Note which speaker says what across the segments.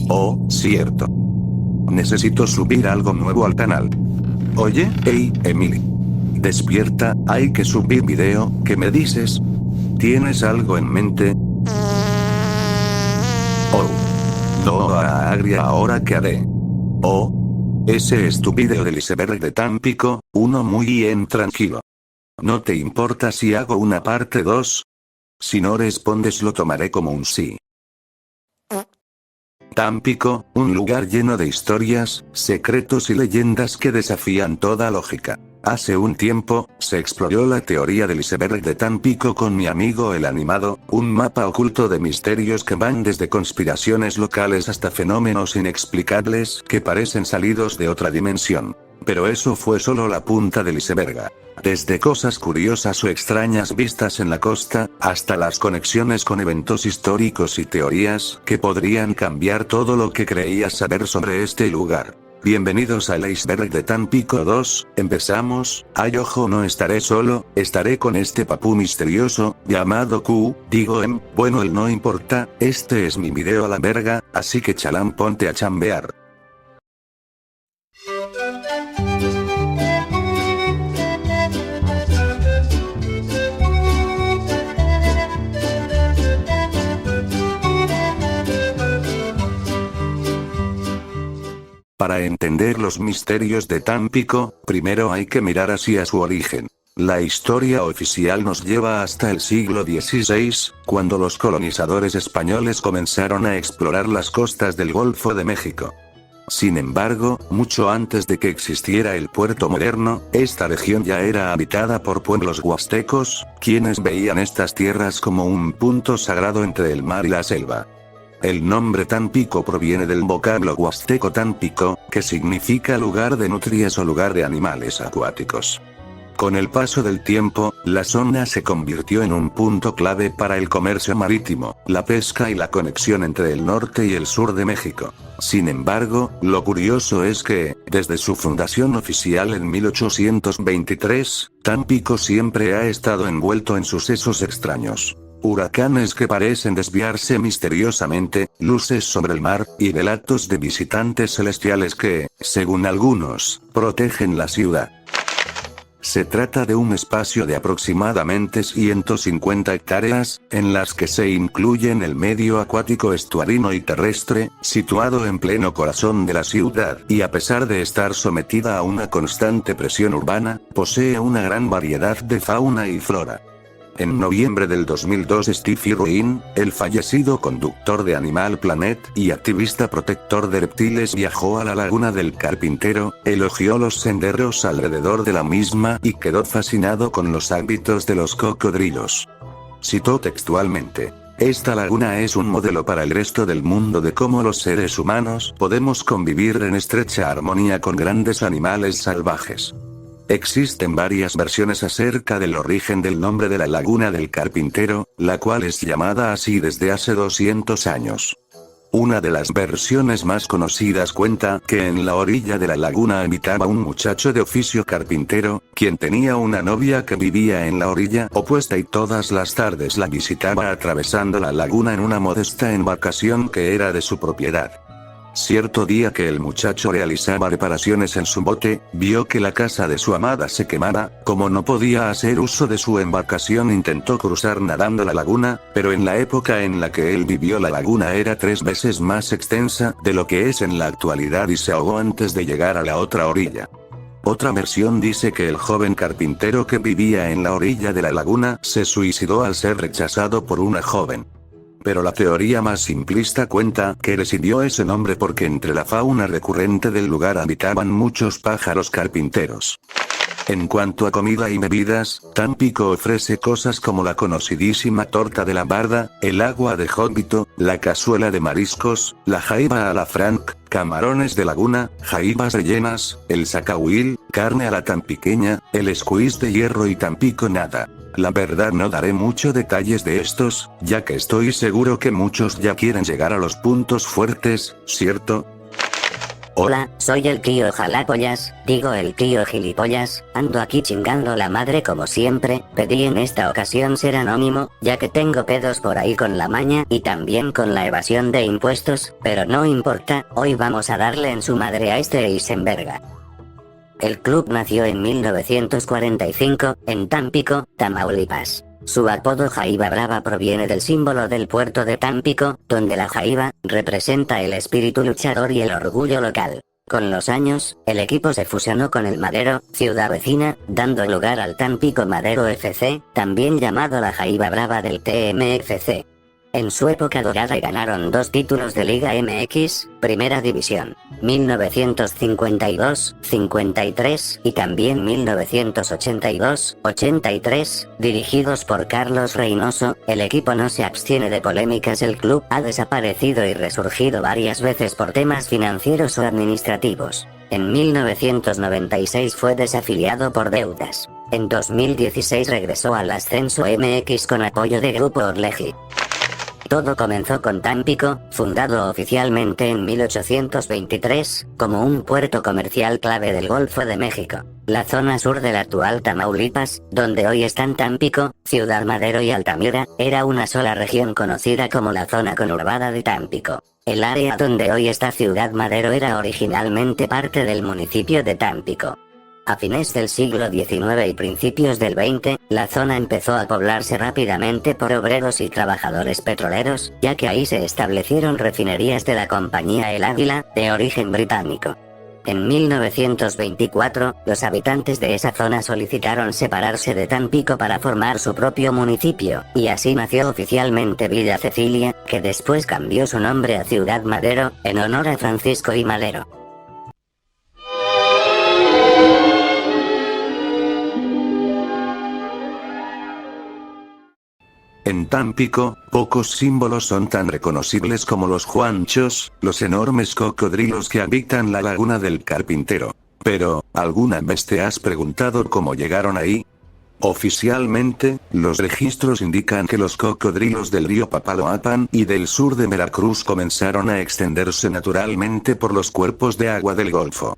Speaker 1: Oh, cierto. Necesito subir algo nuevo al canal. Oye, hey, Emily. Despierta, hay que subir video, ¿qué me dices? ¿Tienes algo en mente? Oh. No, Agria, ¿ahora qué haré? Oh. Ese es tu video del iceberg de Tampico, uno muy bien tranquilo. ¿No te importa si hago una parte 2? Si no respondes lo tomaré como un sí. Tampico, un lugar lleno de historias, secretos y leyendas que desafían toda lógica. Hace un tiempo, se exploró la teoría del iceberg de Tampico con mi amigo el animado, un mapa oculto de misterios que van desde conspiraciones locales hasta fenómenos inexplicables que parecen salidos de otra dimensión. Pero eso fue solo la punta del iceberg. Desde cosas curiosas o extrañas vistas en la costa, hasta las conexiones con eventos históricos y teorías que podrían cambiar todo lo que creías saber sobre este lugar. Bienvenidos al iceberg de Tampico 2, empezamos. Ay, ojo, no estaré solo, estaré con este papú misterioso, llamado Q, bueno, él no importa, este es mi video a la verga, así que chalán, ponte a chambear. Para entender los misterios de Tampico, primero hay que mirar hacia su origen. La historia oficial nos lleva hasta el siglo XVI, cuando los colonizadores españoles comenzaron a explorar las costas del Golfo de México. Sin embargo, mucho antes de que existiera el puerto moderno, esta región ya era habitada por pueblos huastecos, quienes veían estas tierras como un punto sagrado entre el mar y la selva. El nombre Tampico proviene del vocablo huasteco Tampico, que significa lugar de nutrias o lugar de animales acuáticos. Con el paso del tiempo, la zona se convirtió en un punto clave para el comercio marítimo, la pesca y la conexión entre el norte y el sur de México. Sin embargo, lo curioso es que, desde su fundación oficial en 1823, Tampico siempre ha estado envuelto en sucesos extraños. Huracanes que parecen desviarse misteriosamente, luces sobre el mar, y relatos de visitantes celestiales que, según algunos, protegen la ciudad. Se trata de un espacio de aproximadamente 150 hectáreas, en las que se incluyen el medio acuático estuarino y terrestre, situado en pleno corazón de la ciudad, y a pesar de estar sometida a una constante presión urbana, posee una gran variedad de fauna y flora. En noviembre del 2002 Steve Irwin, el fallecido conductor de Animal Planet y activista protector de reptiles, viajó a la laguna del Carpintero, elogió los senderos alrededor de la misma y quedó fascinado con los hábitos de los cocodrilos. Citó textualmente: "Esta laguna es un modelo para el resto del mundo de cómo los seres humanos podemos convivir en estrecha armonía con grandes animales salvajes". Existen varias versiones acerca del origen del nombre de la laguna del Carpintero, la cual es llamada así desde hace 200 años. Una de las versiones más conocidas cuenta que en la orilla de la laguna habitaba un muchacho de oficio carpintero, quien tenía una novia que vivía en la orilla opuesta y todas las tardes la visitaba atravesando la laguna en una modesta embarcación que era de su propiedad. Cierto día que el muchacho realizaba reparaciones en su bote, vio que la casa de su amada se quemaba. Como no podía hacer uso de su embarcación, intentó cruzar nadando la laguna, pero en la época en la que él vivió la laguna era 3 veces más extensa de lo que es en la actualidad y se ahogó antes de llegar a la otra orilla. Otra versión dice que el joven carpintero que vivía en la orilla de la laguna se suicidó al ser rechazado por una joven. Pero la teoría más simplista cuenta que recibió ese nombre porque entre la fauna recurrente del lugar habitaban muchos pájaros carpinteros. En cuanto a comida y bebidas, Tampico ofrece cosas como la conocidísima torta de la barda, el agua de jóbito, la cazuela de mariscos, la jaiba a la franc, camarones de laguna, jaibas rellenas, el zacahuil, carne a la tampiqueña, el squeeze de hierro y Tampico nada. La verdad no daré muchos detalles de estos, ya que estoy seguro que muchos ya quieren llegar a los puntos fuertes, ¿cierto?
Speaker 2: Hola, soy el tío jalapollas, digo el tío gilipollas, ando aquí chingando la madre como siempre, pedí en esta ocasión ser anónimo, ya que tengo pedos por ahí con la maña y también con la evasión de impuestos, pero no importa, hoy vamos a darle en su madre a este Eisenberga. El club nació en 1945, en Tampico, Tamaulipas. Su apodo Jaiba Brava proviene del símbolo del puerto de Tampico, donde la jaiba representa el espíritu luchador y el orgullo local. Con los años, el equipo se fusionó con el Madero, ciudad vecina, dando lugar al Tampico Madero FC, también llamado la Jaiba Brava del TMFC. En su época dorada ganaron 2 títulos de Liga MX, Primera División, 1952-53 y también 1982-83, dirigidos por Carlos Reynoso. El equipo no se abstiene de polémicas. El club ha desaparecido y resurgido varias veces por temas financieros o administrativos. En 1996 fue desafiliado por deudas. En 2016 regresó al ascenso MX con apoyo de Grupo Orleji. Todo comenzó con Tampico, fundado oficialmente en 1823, como un puerto comercial clave del Golfo de México. La zona sur del actual Tamaulipas, donde hoy están Tampico, Ciudad Madero y Altamira, era una sola región conocida como la zona conurbada de Tampico. El área donde hoy está Ciudad Madero era originalmente parte del municipio de Tampico. A fines del siglo XIX y principios del XX, la zona empezó a poblarse rápidamente por obreros y trabajadores petroleros, ya que ahí se establecieron refinerías de la compañía El Águila, de origen británico. En 1924, los habitantes de esa zona solicitaron separarse de Tampico para formar su propio municipio, y así nació oficialmente Villa Cecilia, que después cambió su nombre a Ciudad Madero, en honor a Francisco I. Madero.
Speaker 1: En Tampico, pocos símbolos son tan reconocibles como los juanchos, los enormes cocodrilos que habitan la laguna del Carpintero. Pero, ¿alguna vez te has preguntado cómo llegaron ahí? Oficialmente, los registros indican que los cocodrilos del río Papaloapan y del sur de Veracruz comenzaron a extenderse naturalmente por los cuerpos de agua del Golfo.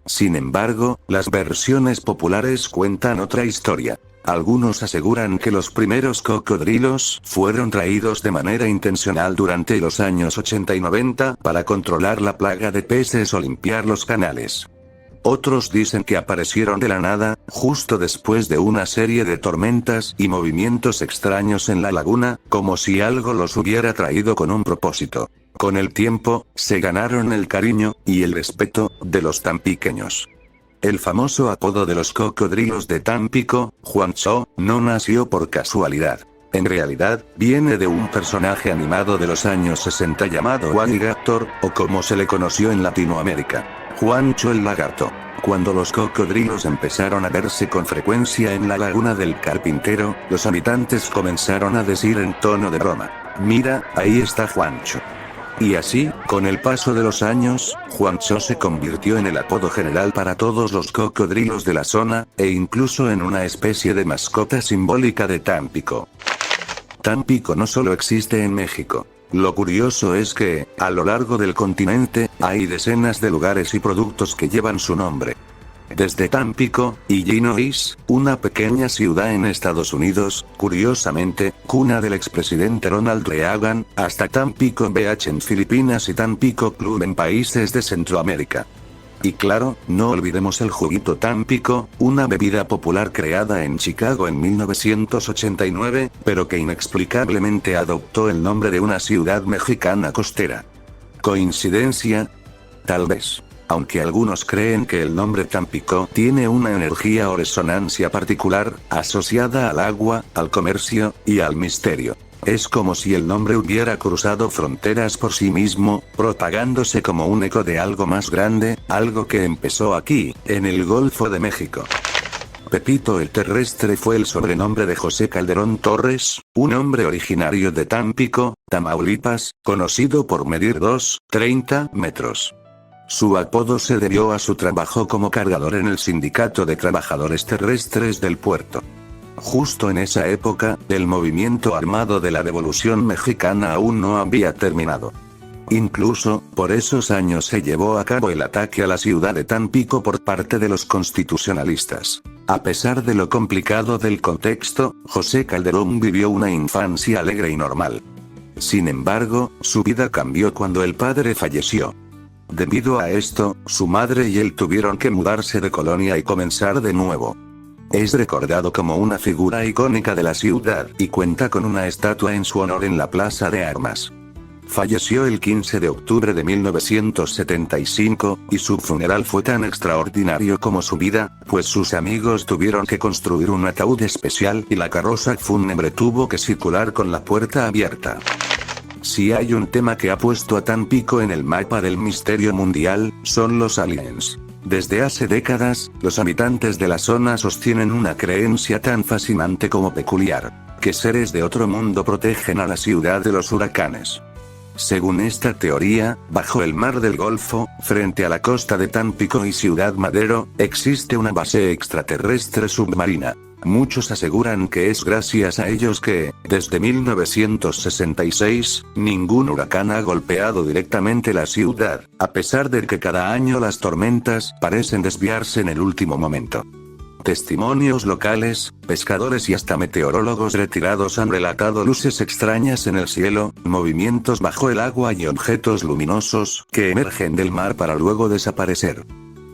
Speaker 1: Sin embargo, las versiones populares cuentan otra historia. Algunos aseguran que los primeros cocodrilos fueron traídos de manera intencional durante los años 80 y 90 para controlar la plaga de peces o limpiar los canales. Otros dicen que aparecieron de la nada, justo después de una serie de tormentas y movimientos extraños en la laguna, como si algo los hubiera traído con un propósito. Con el tiempo, se ganaron el cariño y el respeto de los tampiqueños. El famoso apodo de los cocodrilos de Tampico, Juancho, no nació por casualidad. En realidad, viene de un personaje animado de los años 60 llamado Alligator, o como se le conoció en Latinoamérica, Juancho el Lagarto. Cuando los cocodrilos empezaron a verse con frecuencia en la laguna del Carpintero, los habitantes comenzaron a decir en tono de broma: "Mira, ahí está Juancho". Y así, con el paso de los años, Juancho se convirtió en el apodo general para todos los cocodrilos de la zona, e incluso en una especie de mascota simbólica de Tampico. Tampico no solo existe en México. Lo curioso es que, a lo largo del continente, hay decenas de lugares y productos que llevan su nombre. Desde Tampico, Illinois, una pequeña ciudad en Estados Unidos, curiosamente, cuna del expresidente Ronald Reagan, hasta Tampico Beach en Filipinas y Tampico Club en países de Centroamérica. Y claro, no olvidemos el juguito Tampico, una bebida popular creada en Chicago en 1989, pero que inexplicablemente adoptó el nombre de una ciudad mexicana costera. ¿Coincidencia? Tal vez. Aunque algunos creen que el nombre Tampico tiene una energía o resonancia particular, asociada al agua, al comercio, y al misterio. Es como si el nombre hubiera cruzado fronteras por sí mismo, propagándose como un eco de algo más grande, algo que empezó aquí, en el Golfo de México. Pepito el Terrestre fue el sobrenombre de José Calderón Torres, un hombre originario de Tampico, Tamaulipas, conocido por medir 2,30 metros. Su apodo se debió a su trabajo como cargador en el Sindicato de Trabajadores Terrestres del puerto. Justo en esa época, el movimiento armado de la Revolución Mexicana aún no había terminado. Incluso, por esos años se llevó a cabo el ataque a la ciudad de Tampico por parte de los constitucionalistas. A pesar de lo complicado del contexto, José Calderón vivió una infancia alegre y normal. Sin embargo, su vida cambió cuando el padre falleció. Debido a esto, su madre y él tuvieron que mudarse de colonia y comenzar de nuevo. Es recordado como una figura icónica de la ciudad y cuenta con una estatua en su honor en la Plaza de Armas. Falleció el 15 de octubre de 1975, y su funeral fue tan extraordinario como su vida, pues sus amigos tuvieron que construir un ataúd especial y la carroza fúnebre tuvo que circular con la puerta abierta. Si hay un tema que ha puesto a Tampico en el mapa del misterio mundial, son los aliens. Desde hace décadas, los habitantes de la zona sostienen una creencia tan fascinante como peculiar, que seres de otro mundo protegen a la ciudad de los huracanes. Según esta teoría, bajo el mar del Golfo, frente a la costa de Tampico y Ciudad Madero, existe una base extraterrestre submarina. Muchos aseguran que es gracias a ellos que, desde 1966, ningún huracán ha golpeado directamente la ciudad, a pesar de que cada año las tormentas parecen desviarse en el último momento. Testimonios locales, pescadores y hasta meteorólogos retirados han relatado luces extrañas en el cielo, movimientos bajo el agua y objetos luminosos que emergen del mar para luego desaparecer.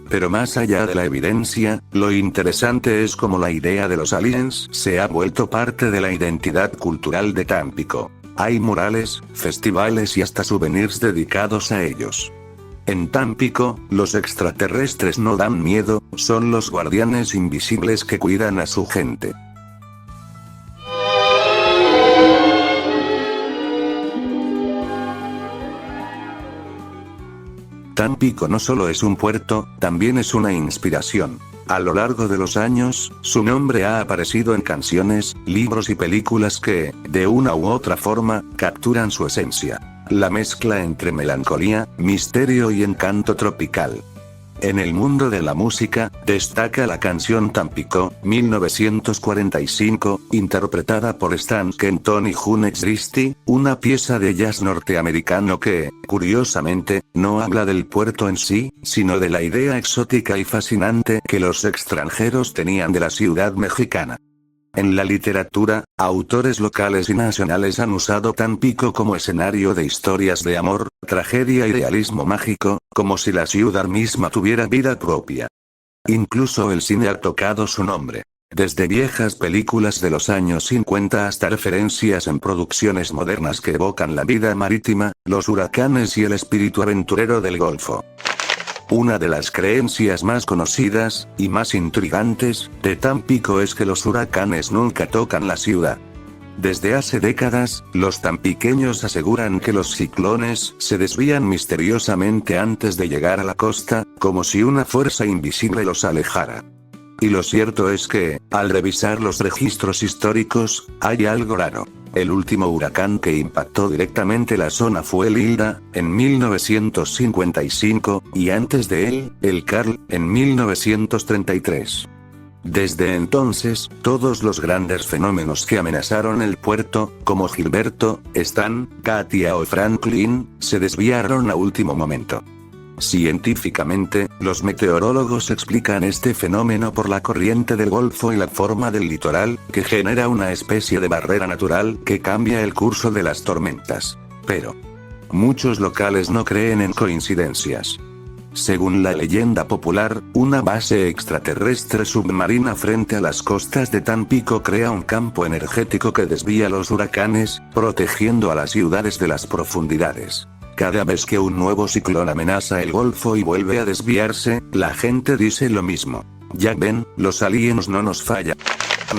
Speaker 1: Pero más allá de la evidencia, lo interesante es cómo la idea de los aliens se ha vuelto parte de la identidad cultural de Tampico. Hay murales, festivales y hasta souvenirs dedicados a ellos. En Tampico, los extraterrestres no dan miedo, son los guardianes invisibles que cuidan a su gente. Tampico no solo es un puerto, también es una inspiración. A lo largo de los años, su nombre ha aparecido en canciones, libros y películas que, de una u otra forma, capturan su esencia. La mezcla entre melancolía, misterio y encanto tropical. En el mundo de la música, destaca la canción Tampico, 1945, interpretada por Stan Kenton y June Christy, una pieza de jazz norteamericano que, curiosamente, no habla del puerto en sí, sino de la idea exótica y fascinante que los extranjeros tenían de la ciudad mexicana. En la literatura, autores locales y nacionales han usado Tampico como escenario de historias de amor, tragedia y realismo mágico, como si la ciudad misma tuviera vida propia. Incluso el cine ha tocado su nombre. Desde viejas películas de los años 50 hasta referencias en producciones modernas que evocan la vida marítima, los huracanes y el espíritu aventurero del Golfo. Una de las creencias más conocidas, y más intrigantes, de Tampico es que los huracanes nunca tocan la ciudad. Desde hace décadas, los tampiqueños aseguran que los ciclones se desvían misteriosamente antes de llegar a la costa, como si una fuerza invisible los alejara. Y lo cierto es que, al revisar los registros históricos, hay algo raro. El último huracán que impactó directamente la zona fue el Hilda, en 1955, y antes de él, el Carl, en 1933. Desde entonces, todos los grandes fenómenos que amenazaron el puerto, como Gilberto, Stan, Katia o Franklin, se desviaron a último momento. Científicamente, los meteorólogos explican este fenómeno por la corriente del Golfo y la forma del litoral, que genera una especie de barrera natural que cambia el curso de las tormentas. Pero muchos locales no creen en coincidencias. Según la leyenda popular, una base extraterrestre submarina frente a las costas de Tampico crea un campo energético que desvía los huracanes, protegiendo a las ciudades de las profundidades. Cada vez que un nuevo ciclón amenaza el Golfo y vuelve a desviarse, la gente dice lo mismo. Ya ven, los aliens no nos fallan.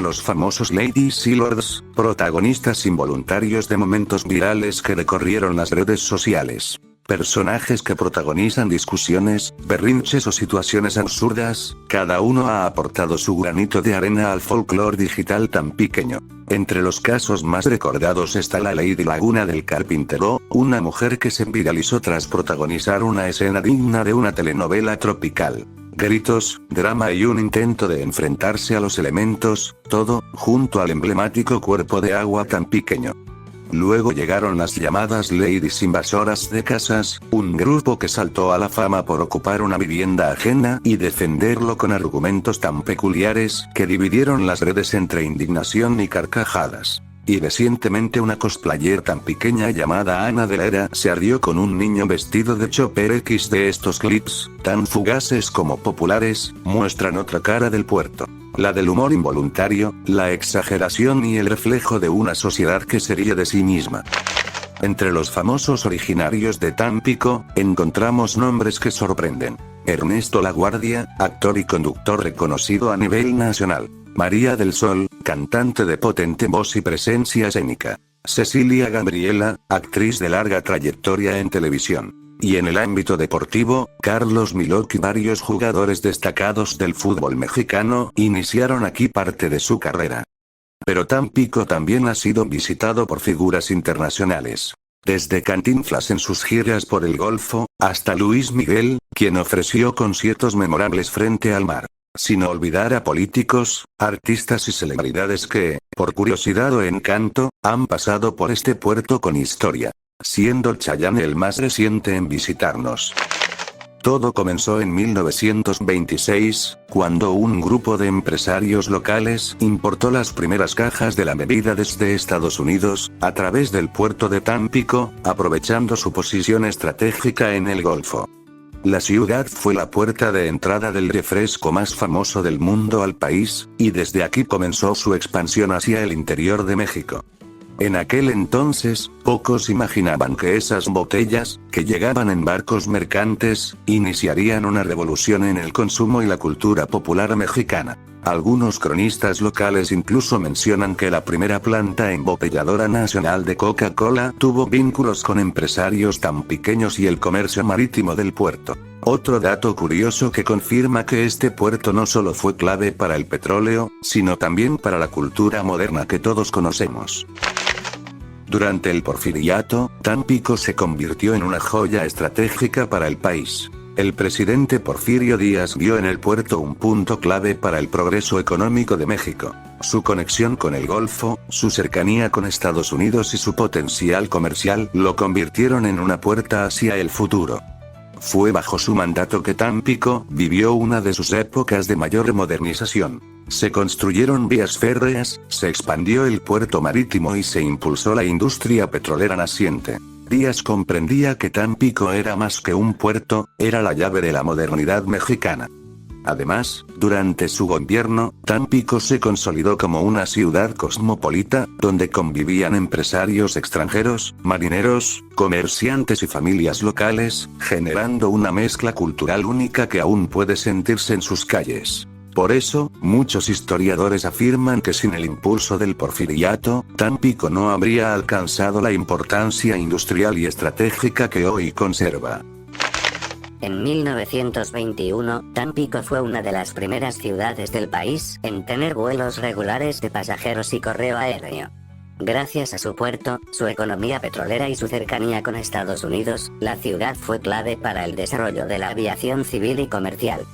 Speaker 1: Los famosos ladies y lords, protagonistas involuntarios de momentos virales que recorrieron las redes sociales. Personajes que protagonizan discusiones, berrinches o situaciones absurdas, cada uno ha aportado su granito de arena al folclore digital tampiqueño. Entre los casos más recordados está la Lady Laguna del Carpintero, una mujer que se viralizó tras protagonizar una escena digna de una telenovela tropical. Gritos, drama y un intento de enfrentarse a los elementos, todo, junto al emblemático cuerpo de agua tampiqueño. Luego llegaron las llamadas ladies invasoras de casas, un grupo que saltó a la fama por ocupar una vivienda ajena y defenderlo con argumentos tan peculiares que dividieron las redes entre indignación y carcajadas. Y recientemente una cosplayer tan pequeña llamada Ana de la Era se ardió con un niño vestido de Chopper X. De estos clips, tan fugaces como populares, muestran otra cara del puerto. La del humor involuntario, la exageración y el reflejo de una sociedad que se ríe de sí misma. Entre los famosos originarios de Tampico, encontramos nombres que sorprenden. Ernesto Laguardia, actor y conductor reconocido a nivel nacional. María del Sol, cantante de potente voz y presencia escénica. Cecilia Gabriela, actriz de larga trayectoria en televisión. Y en el ámbito deportivo, Carlos Milok y varios jugadores destacados del fútbol mexicano iniciaron aquí parte de su carrera. Pero Tampico también ha sido visitado por figuras internacionales. Desde Cantinflas en sus giras por el Golfo, hasta Luis Miguel, quien ofreció conciertos memorables frente al mar. Sin olvidar a políticos, artistas y celebridades que, por curiosidad o encanto, han pasado por este puerto con historia. Siendo Chayanne el más reciente en visitarnos. Todo comenzó en 1926, cuando un grupo de empresarios locales importó las primeras cajas de la bebida desde Estados Unidos, a través del puerto de Tampico, aprovechando su posición estratégica en el Golfo. La ciudad fue la puerta de entrada del refresco más famoso del mundo al país, y desde aquí comenzó su expansión hacia el interior de México. En aquel entonces, pocos imaginaban que esas botellas, que llegaban en barcos mercantes, iniciarían una revolución en el consumo y la cultura popular mexicana. Algunos cronistas locales incluso mencionan que la primera planta embotelladora nacional de Coca-Cola tuvo vínculos con empresarios tan pequeños y el comercio marítimo del puerto. Otro dato curioso que confirma que este puerto no solo fue clave para el petróleo, sino también para la cultura moderna que todos conocemos. Durante el Porfiriato, Tampico se convirtió en una joya estratégica para el país. El presidente Porfirio Díaz vio en el puerto un punto clave para el progreso económico de México. Su conexión con el Golfo, su cercanía con Estados Unidos y su potencial comercial lo convirtieron en una puerta hacia el futuro. Fue bajo su mandato que Tampico vivió una de sus épocas de mayor modernización. Se construyeron vías férreas, se expandió el puerto marítimo y se impulsó la industria petrolera naciente. Díaz comprendía que Tampico era más que un puerto, era la llave de la modernidad mexicana. Además, durante su gobierno, Tampico se consolidó como una ciudad cosmopolita, donde convivían empresarios extranjeros, marineros, comerciantes y familias locales, generando una mezcla cultural única que aún puede sentirse en sus calles. Por eso, muchos historiadores afirman que sin el impulso del Porfiriato, Tampico no habría alcanzado la importancia industrial y estratégica que hoy conserva.
Speaker 2: En 1921, Tampico fue una de las primeras ciudades del país en tener vuelos regulares de pasajeros y correo aéreo. Gracias a su puerto, su economía petrolera y su cercanía con Estados Unidos, la ciudad fue clave para el desarrollo de la aviación civil y comercial.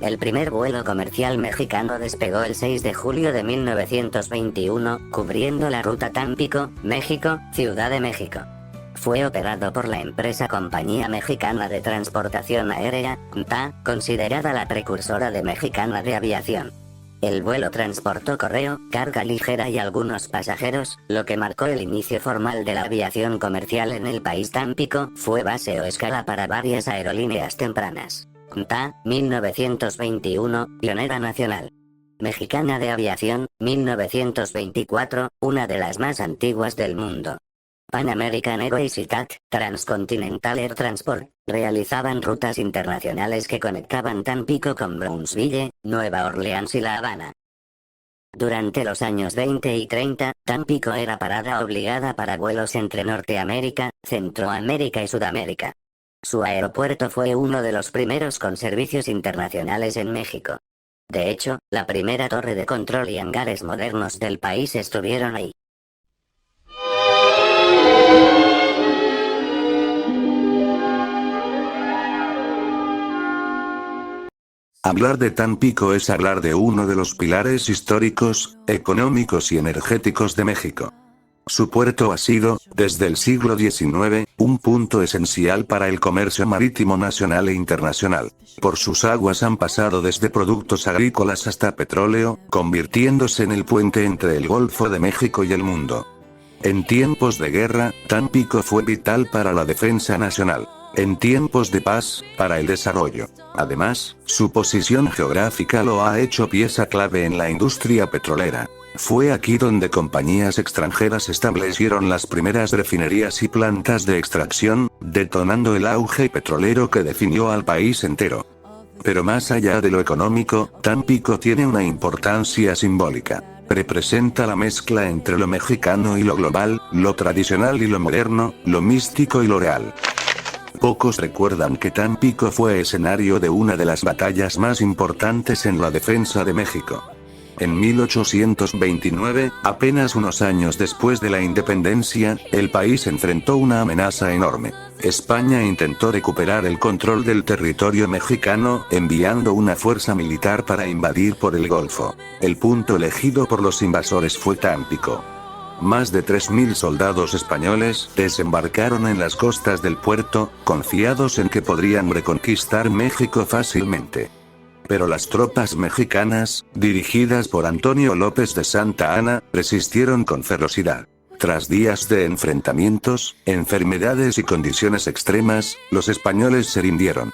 Speaker 2: El primer vuelo comercial mexicano despegó el 6 de julio de 1921, cubriendo la ruta Tampico, México, Ciudad de México. Fue operado por la empresa Compañía Mexicana de Transportación Aérea, CMTA, considerada la precursora de Mexicana de Aviación. El vuelo transportó correo, carga ligera y algunos pasajeros, lo que marcó el inicio formal de la aviación comercial en el país. Tampico fue base o escala para varias aerolíneas tempranas. CMTA, 1921, pionera nacional. Mexicana de Aviación, 1924, una de las más antiguas del mundo. Pan American Airways y TAT, Transcontinental Air Transport, realizaban rutas internacionales que conectaban Tampico con Brownsville, Nueva Orleans y La Habana. Durante los años 20 y 30, Tampico era parada obligada para vuelos entre Norteamérica, Centroamérica y Sudamérica. Su aeropuerto fue uno de los primeros con servicios internacionales en México. De hecho, la primera torre de control y hangares modernos del país estuvieron ahí.
Speaker 1: Hablar de Tampico es hablar de uno de los pilares históricos, económicos y energéticos de México. Su puerto ha sido, desde el siglo XIX, un punto esencial para el comercio marítimo nacional e internacional. Por sus aguas han pasado desde productos agrícolas hasta petróleo, convirtiéndose en el puente entre el Golfo de México y el mundo. En tiempos de guerra, Tampico fue vital para la defensa nacional. En tiempos de paz, para el desarrollo. Además, su posición geográfica lo ha hecho pieza clave en la industria petrolera. Fue aquí donde compañías extranjeras establecieron las primeras refinerías y plantas de extracción, detonando el auge petrolero que definió al país entero. Pero más allá de lo económico, Tampico tiene una importancia simbólica. Representa la mezcla entre lo mexicano y lo global, lo tradicional y lo moderno, lo místico y lo real. Pocos recuerdan que Tampico fue escenario de una de las batallas más importantes en la defensa de México. En 1829, apenas unos años después de la independencia, el país enfrentó una amenaza enorme. España intentó recuperar el control del territorio mexicano, enviando una fuerza militar para invadir por el Golfo. El punto elegido por los invasores fue Tampico. Más de 3.000 soldados españoles desembarcaron en las costas del puerto, confiados en que podrían reconquistar México fácilmente. Pero las tropas mexicanas, dirigidas por Antonio López de Santa Anna, resistieron con ferocidad. Tras días de enfrentamientos, enfermedades y condiciones extremas, los españoles se rindieron.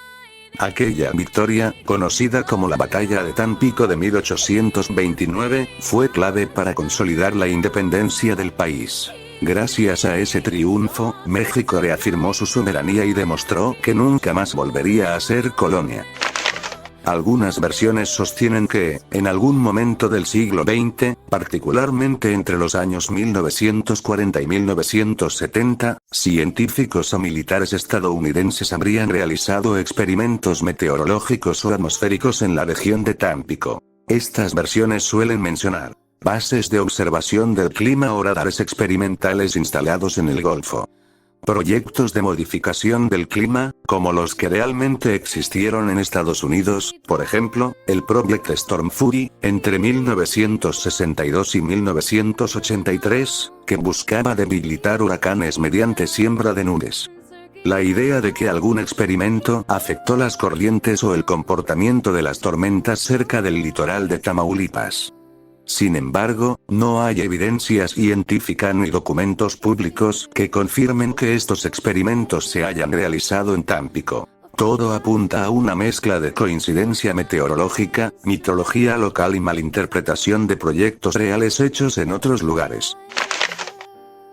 Speaker 1: Aquella victoria, conocida como la Batalla de Tampico de 1829, fue clave para consolidar la independencia del país. Gracias a ese triunfo, México reafirmó su soberanía y demostró que nunca más volvería a ser colonia. Algunas versiones sostienen que, en algún momento del siglo XX, particularmente entre los años 1940 y 1970, científicos o militares estadounidenses habrían realizado experimentos meteorológicos o atmosféricos en la región de Tampico. Estas versiones suelen mencionar bases de observación del clima o radares experimentales instalados en el Golfo. Proyectos de modificación del clima, como los que realmente existieron en Estados Unidos, por ejemplo, el Project Storm Fury, entre 1962 y 1983, que buscaba debilitar huracanes mediante siembra de nubes. La idea de que algún experimento afectó las corrientes o el comportamiento de las tormentas cerca del litoral de Tamaulipas. Sin embargo, no hay evidencia científica ni documentos públicos que confirmen que estos experimentos se hayan realizado en Tampico. Todo apunta a una mezcla de coincidencia meteorológica, mitología local y malinterpretación de proyectos reales hechos en otros lugares.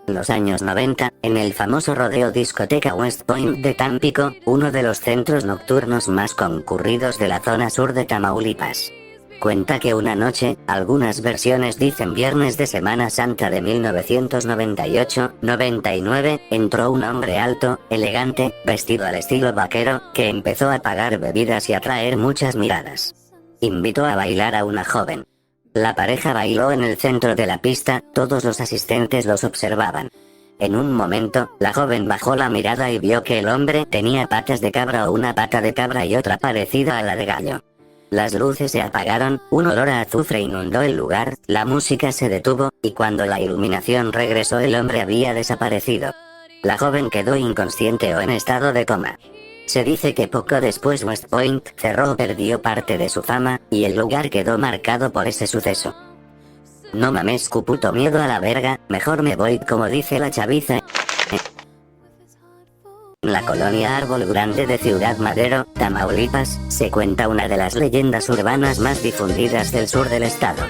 Speaker 2: En los años 90, en el famoso rodeo discoteca West Point de Tampico, uno de los centros nocturnos más concurridos de la zona sur de Tamaulipas. Cuenta que una noche, algunas versiones dicen viernes de Semana Santa de 1998-99, entró un hombre alto, elegante, vestido al estilo vaquero, que empezó a pagar bebidas y atraer muchas miradas. Invitó a bailar a una joven. La pareja bailó en el centro de la pista, todos los asistentes los observaban. En un momento, la joven bajó la mirada y vio que el hombre tenía patas de cabra o una pata de cabra y otra parecida a la de gallo. Las luces se apagaron, un olor a azufre inundó el lugar, la música se detuvo, y cuando la iluminación regresó el hombre había desaparecido. La joven quedó inconsciente o en estado de coma. Se dice que poco después West Point cerró o perdió parte de su fama, y el lugar quedó marcado por ese suceso. No mames, puto miedo a la verga, mejor me voy, como dice la chaviza. En la colonia Árbol Grande de Ciudad Madero, Tamaulipas, se cuenta una de las leyendas urbanas más difundidas del sur del estado.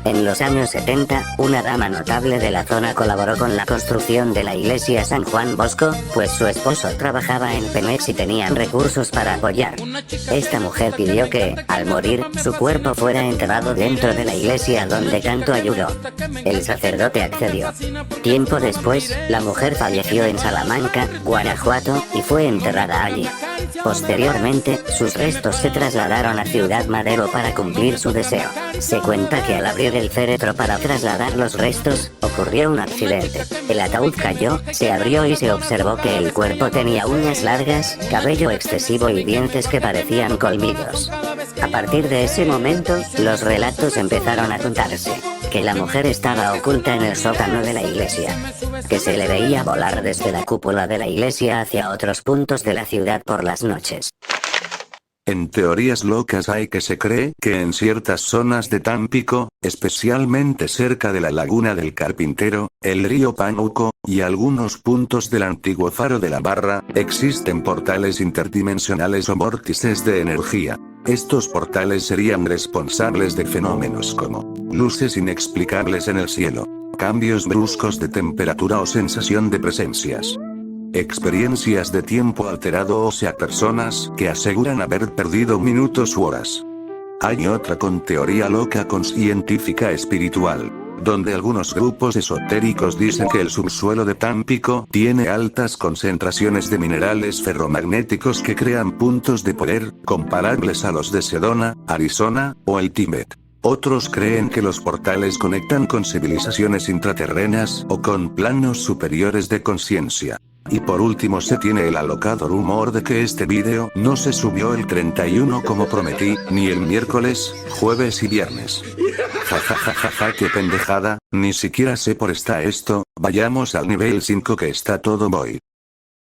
Speaker 2: En los años 70, una dama notable de la zona colaboró con la construcción de la iglesia San Juan Bosco, pues su esposo trabajaba en Pemex y tenían recursos para apoyar. Esta mujer pidió que, al morir, su cuerpo fuera enterrado dentro de la iglesia donde tanto ayudó. El sacerdote accedió. Tiempo después, la mujer falleció en Salamanca, Guanajuato, y fue enterrada allí. Posteriormente, sus restos se trasladaron a Ciudad Madero para cumplir su deseo. Se cuenta que al abrir el féretro para trasladar los restos, ocurrió un accidente. El ataúd cayó, se abrió y se observó que el cuerpo tenía uñas largas, cabello excesivo y dientes que parecían colmillos. A partir de ese momento, los relatos empezaron a contarse. que la mujer estaba oculta en el sótano de la iglesia, que se le veía volar desde la cúpula de la iglesia hacia otros puntos de la ciudad por las noches.
Speaker 1: En teorías locas hay que se cree que en ciertas zonas de Tampico, especialmente cerca de la laguna del Carpintero, el río Pánuco, y algunos puntos del antiguo faro de la Barra, existen portales interdimensionales o vórtices de energía. Estos portales serían responsables de fenómenos como luces inexplicables en el cielo, cambios bruscos de temperatura o sensación de presencias. Experiencias de tiempo alterado, o sea, personas que aseguran haber perdido minutos u horas. Hay otra con teoría loca con científica espiritual, donde algunos grupos esotéricos dicen que el subsuelo de Tampico tiene altas concentraciones de minerales ferromagnéticos que crean puntos de poder, comparables a los de Sedona, Arizona, o el Tíbet. Otros creen que los portales conectan con civilizaciones intraterrenas o con planos superiores de conciencia. Y por último se tiene el alocado rumor de que este vídeo no se subió el 31 como prometí, ni el miércoles, jueves y viernes. Jajajajaja, qué pendejada, ni siquiera sé por está esto, vayamos al nivel 5 que está todo voy.